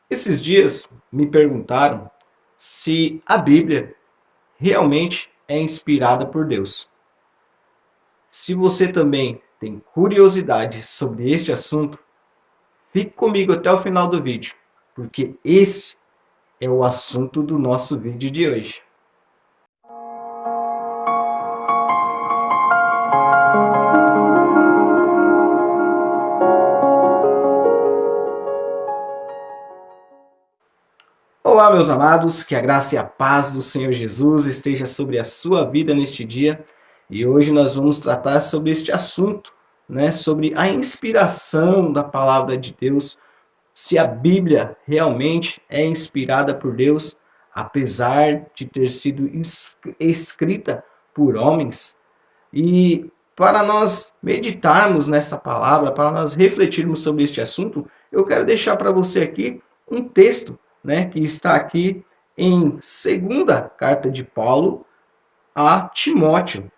Esses dias me perguntaram se a Bíblia realmente é inspirada por Deus. Se você também tem curiosidade sobre este assunto, fique comigo até o final do vídeo, porque esse é o assunto do nosso vídeo de hoje. Olá, meus amados, que a graça e a paz do Senhor Jesus esteja sobre a sua vida neste dia. E hoje nós vamos tratar sobre este assunto, sobre a inspiração da palavra de Deus, se a Bíblia realmente é inspirada por Deus, apesar de ter sido escrita por homens. E para nós meditarmos nessa palavra, para nós refletirmos sobre este assunto, eu quero deixar para você aqui um texto, que está aqui em segunda carta de Paulo a Timóteo,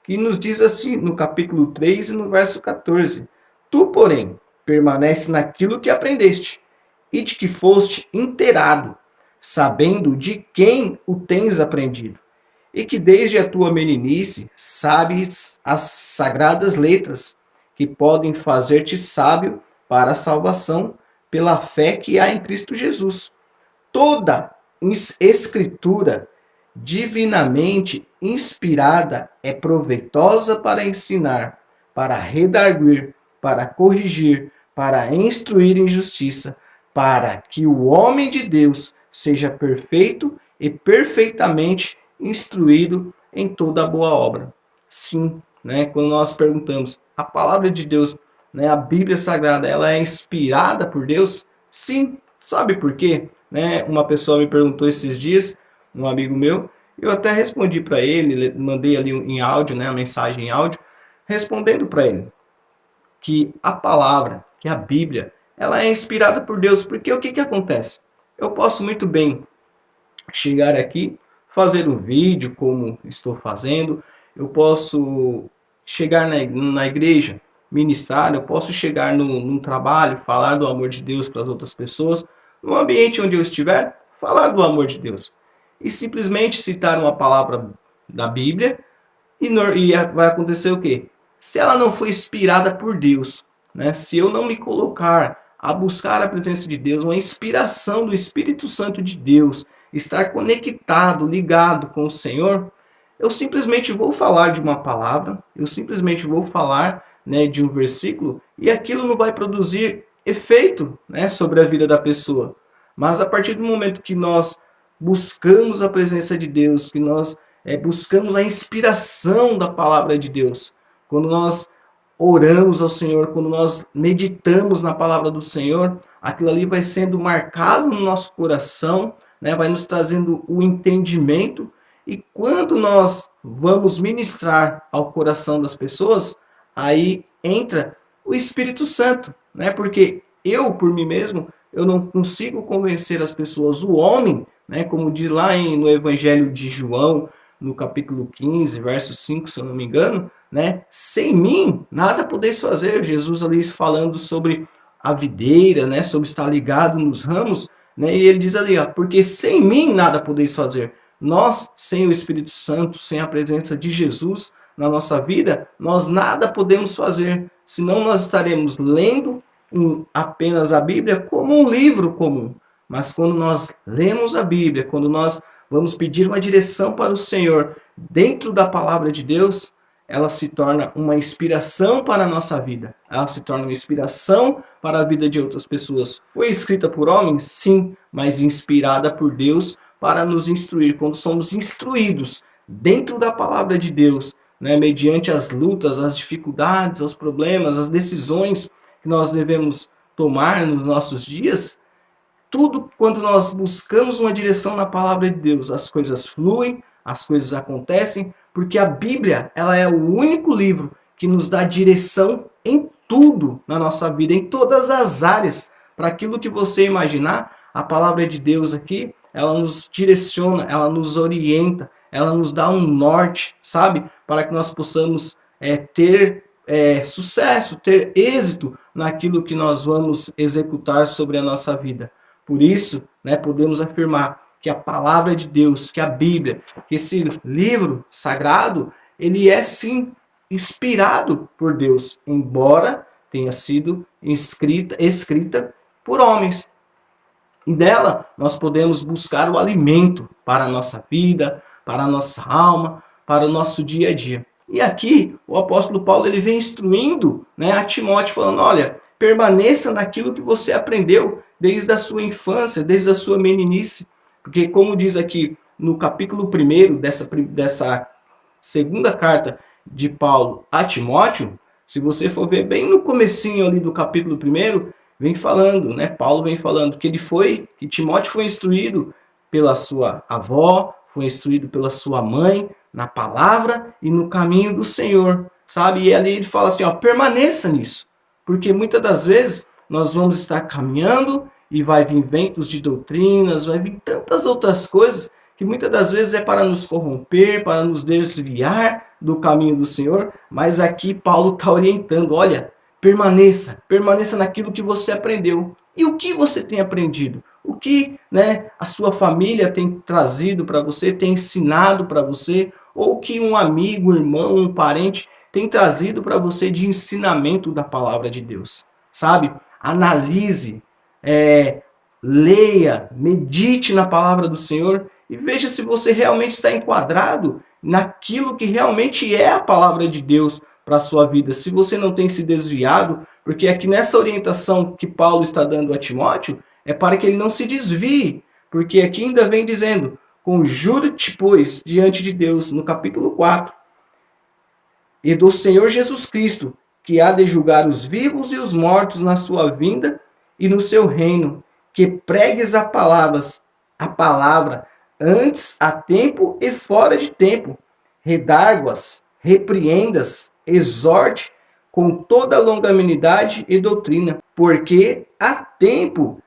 que nos diz assim no capítulo 3 e no verso 14: Tu, porém, permanece naquilo que aprendeste e de que foste inteirado, sabendo de quem o tens aprendido, e que desde a tua meninice sabes as sagradas letras, que podem fazer-te sábio para a salvação pela fé que há em Cristo Jesus. Toda escritura divinamente inspirada é proveitosa para ensinar, para redarguir, para corrigir, para instruir em justiça, para que o homem de Deus seja perfeito e perfeitamente instruído em toda boa obra. Sim, quando nós perguntamos, a palavra de Deus, a Bíblia Sagrada, ela é inspirada por Deus? Sim, sabe por quê? Uma pessoa me perguntou esses dias, um amigo meu, eu até respondi para ele, mandei ali em áudio, a mensagem em áudio, respondendo para ele que a palavra, que a Bíblia, ela é inspirada por Deus, porque o que acontece? Eu posso muito bem chegar aqui, fazer um vídeo como estou fazendo, eu posso chegar na igreja, ministrar, eu posso chegar num trabalho, falar do amor de Deus para as outras pessoas, no ambiente onde eu estiver, falar do amor de Deus. E simplesmente citar uma palavra da Bíblia e vai acontecer o quê? Se ela não for inspirada por Deus, se eu não me colocar a buscar a presença de Deus, uma inspiração do Espírito Santo de Deus, estar conectado, ligado com o Senhor, eu simplesmente vou falar de uma palavra, eu simplesmente vou falar de um versículo e aquilo não vai produzir efeito sobre a vida da pessoa. Mas a partir do momento que nós buscamos a presença de Deus, que nós buscamos a inspiração da palavra de Deus, quando nós oramos ao Senhor, quando nós meditamos na palavra do Senhor, aquilo ali vai sendo marcado no nosso coração, vai nos trazendo o entendimento, e quando nós vamos ministrar ao coração das pessoas, aí entra o Espírito Santo, porque eu, por mim mesmo, eu não consigo convencer as pessoas, o homem, como diz lá no Evangelho de João, no capítulo 15, verso 5, se eu não me engano, sem mim, nada podeis fazer. Jesus ali falando sobre a videira, sobre estar ligado nos ramos, e ele diz ali, porque sem mim nada podeis fazer. Nós, sem o Espírito Santo, sem a presença de Jesus na nossa vida, nós nada podemos fazer, senão nós estaremos lendo apenas a Bíblia como um livro comum. Mas quando nós lemos a Bíblia, quando nós vamos pedir uma direção para o Senhor dentro da palavra de Deus, ela se torna uma inspiração para a nossa vida. Ela se torna uma inspiração para a vida de outras pessoas. Foi escrita por homens? Sim, mas inspirada por Deus para nos instruir. Quando somos instruídos dentro da palavra de Deus, mediante as lutas, as dificuldades, os problemas, as decisões que nós devemos tomar nos nossos dias, tudo quando nós buscamos uma direção na palavra de Deus, as coisas fluem, as coisas acontecem, porque a Bíblia, ela é o único livro que nos dá direção em tudo na nossa vida, em todas as áreas. Para aquilo que você imaginar, a palavra de Deus aqui, ela nos direciona, ela nos orienta, ela nos dá um norte, sabe? Para que nós possamos ter sucesso, ter êxito naquilo que nós vamos executar sobre a nossa vida. Por isso, né, podemos afirmar que a palavra de Deus, que a Bíblia, que esse livro sagrado, ele é sim inspirado por Deus, embora tenha sido escrita por homens. E nela nós podemos buscar o alimento para a nossa vida, para a nossa alma, para o nosso dia a dia. E aqui o apóstolo Paulo ele vem instruindo, né, a Timóteo, falando: olha, permaneça naquilo que você aprendeu desde a sua infância, desde a sua meninice. Porque, como diz aqui no capítulo 1 dessa segunda carta de Paulo a Timóteo, se você for ver bem no comecinho ali do capítulo 1, vem falando, né? Paulo vem falando que Timóteo foi instruído pela sua avó, foi instruído pela sua mãe na palavra e no caminho do Senhor, sabe? E ali ele fala assim, ó, permaneça nisso, porque muitas das vezes nós vamos estar caminhando e vai vir ventos de doutrinas, vai vir tantas outras coisas que muitas das vezes é para nos corromper, para nos desviar do caminho do Senhor, mas aqui Paulo está orientando, olha, permaneça naquilo que você aprendeu. E o que você tem aprendido? O que, né, a sua família tem trazido para você, tem ensinado para você, ou que um amigo, um irmão, um parente tem trazido para você de ensinamento da palavra de Deus, sabe? Analise, leia, medite na palavra do Senhor e veja se você realmente está enquadrado naquilo que realmente é a palavra de Deus para a sua vida. Se você não tem se desviado, porque aqui nessa orientação que Paulo está dando a Timóteo, é para que ele não se desvie, porque aqui ainda vem dizendo, conjura-te, pois, diante de Deus, no capítulo 4, e do Senhor Jesus Cristo, que há de julgar os vivos e os mortos na sua vinda e no seu reino, que pregues a palavra antes a tempo e fora de tempo, redarguas, repreendas, exorte com toda longanimidade e doutrina, porque há tempo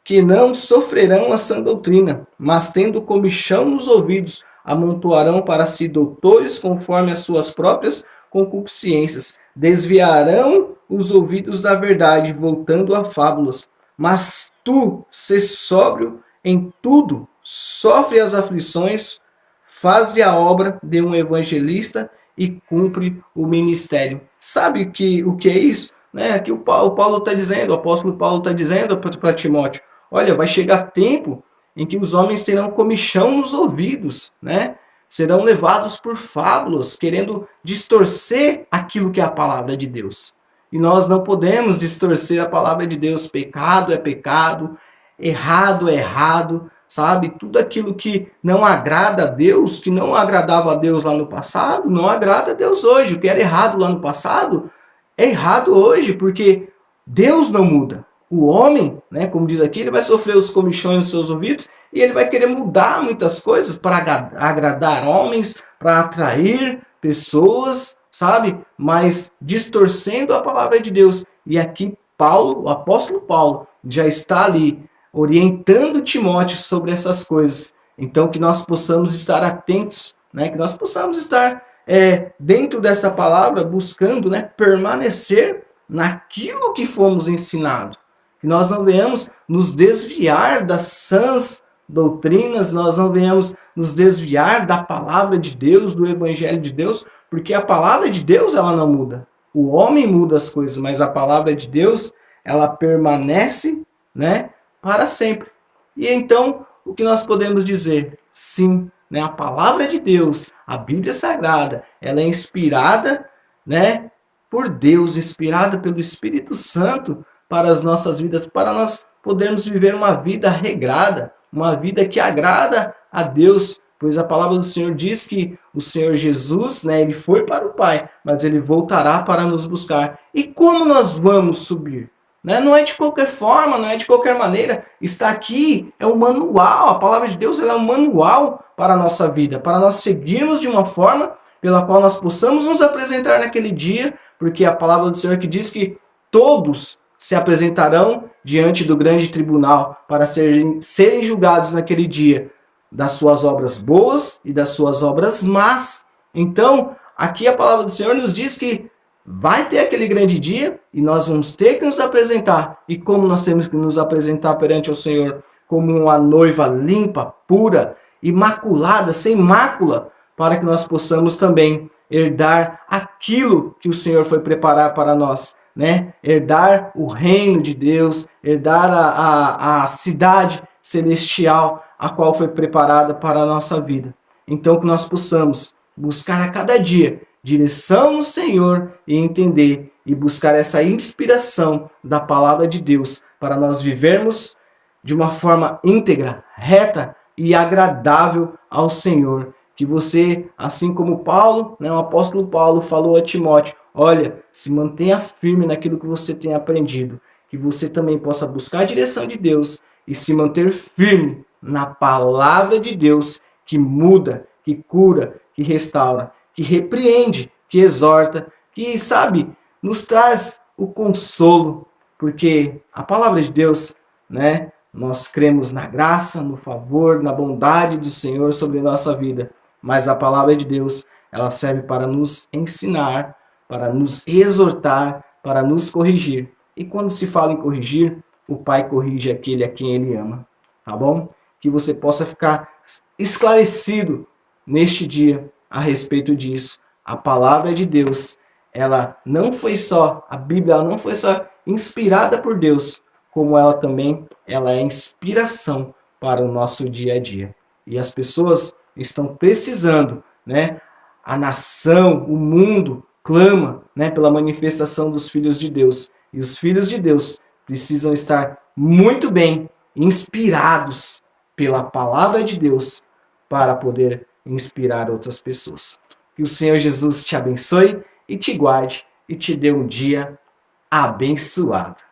que não sofrerão a sã doutrina, mas tendo comichão nos ouvidos, amontoarão para si doutores conforme as suas próprias concupiscências, desviarão os ouvidos da verdade, voltando a fábulas. Mas tu, sê sóbrio em tudo, sofre as aflições, faze a obra de um evangelista e cumpre o ministério. Sabe o que é isso? Né? Aqui o Paulo está dizendo, o apóstolo Paulo está dizendo para Timóteo, olha, vai chegar tempo em que os homens terão comichão nos ouvidos, né? Serão levados por fábulas, querendo distorcer aquilo que é a palavra de Deus. E nós não podemos distorcer a palavra de Deus. Pecado é pecado, errado é errado, sabe? Tudo aquilo que não agrada a Deus, que não agradava a Deus lá no passado, não agrada a Deus hoje. O que era errado lá no passado é errado hoje, porque Deus não muda. O homem, né, como diz aqui, ele vai sofrer os comichões nos seus ouvidos e ele vai querer mudar muitas coisas para agradar homens, para atrair pessoas, sabe? Mas distorcendo a palavra de Deus. E aqui Paulo, o apóstolo Paulo, já está ali orientando Timóteo sobre essas coisas. Então que nós possamos estar atentos, né? Que nós possamos estar dentro dessa palavra, buscando, né, permanecer naquilo que fomos ensinados. Que nós não venhamos nos desviar das sãs doutrinas, nós não venhamos nos desviar da palavra de Deus, do evangelho de Deus, porque a palavra de Deus ela não muda. O homem muda as coisas, mas a palavra de Deus ela permanece, né, para sempre. E então, o que nós podemos dizer? Sim, né, a palavra de Deus, a Bíblia Sagrada, ela é inspirada, né, por Deus, inspirada pelo Espírito Santo para as nossas vidas, para nós podermos viver uma vida regrada, uma vida que agrada a Deus, pois a palavra do Senhor diz que o Senhor Jesus, né, ele foi para o Pai, mas ele voltará para nos buscar. E como nós vamos subir? Né? Não é de qualquer forma, não é de qualquer maneira. Está aqui, é um manual. A palavra de Deus ela é um manual para a nossa vida, para nós seguirmos de uma forma pela qual nós possamos nos apresentar naquele dia, porque a palavra do Senhor que diz que todos se apresentarão diante do grande tribunal para serem julgados naquele dia das suas obras boas e das suas obras más. Então, aqui a palavra do Senhor nos diz que vai ter aquele grande dia e nós vamos ter que nos apresentar. E como nós temos que nos apresentar perante o Senhor? como uma noiva limpa, pura, imaculada, sem mácula, para que nós possamos também herdar aquilo que o Senhor foi preparar para nós, né? Herdar o reino de Deus, herdar a cidade celestial, a qual foi preparada para a nossa vida. Então, que nós possamos buscar a cada dia direção no Senhor e entender e buscar essa inspiração da palavra de Deus para nós vivermos de uma forma íntegra, reta e agradável ao Senhor. Que você, assim como Paulo, né, o apóstolo Paulo falou a Timóteo, olha, se mantenha firme naquilo que você tem aprendido. Que você também possa buscar a direção de Deus e se manter firme na palavra de Deus, que muda, que cura, que restaura, que repreende, que exorta, que, sabe, nos traz o consolo, porque a palavra de Deus, né, nós cremos na graça, no favor, na bondade do Senhor sobre a nossa vida, mas a palavra de Deus, ela serve para nos ensinar, para nos exortar, para nos corrigir. E quando se fala em corrigir, o Pai corrige aquele a quem Ele ama, tá bom? Que você possa ficar esclarecido neste dia a respeito disso. A palavra de Deus, ela não foi só, a Bíblia ela não foi só inspirada por Deus, como ela também ela é inspiração para o nosso dia a dia. E as pessoas estão precisando, né? A nação, o mundo clama, né, pela manifestação dos filhos de Deus. E os filhos de Deus precisam estar muito bem inspirados pela palavra de Deus para poder inspirar outras pessoas. Que o Senhor Jesus te abençoe e te guarde e te dê um dia abençoado.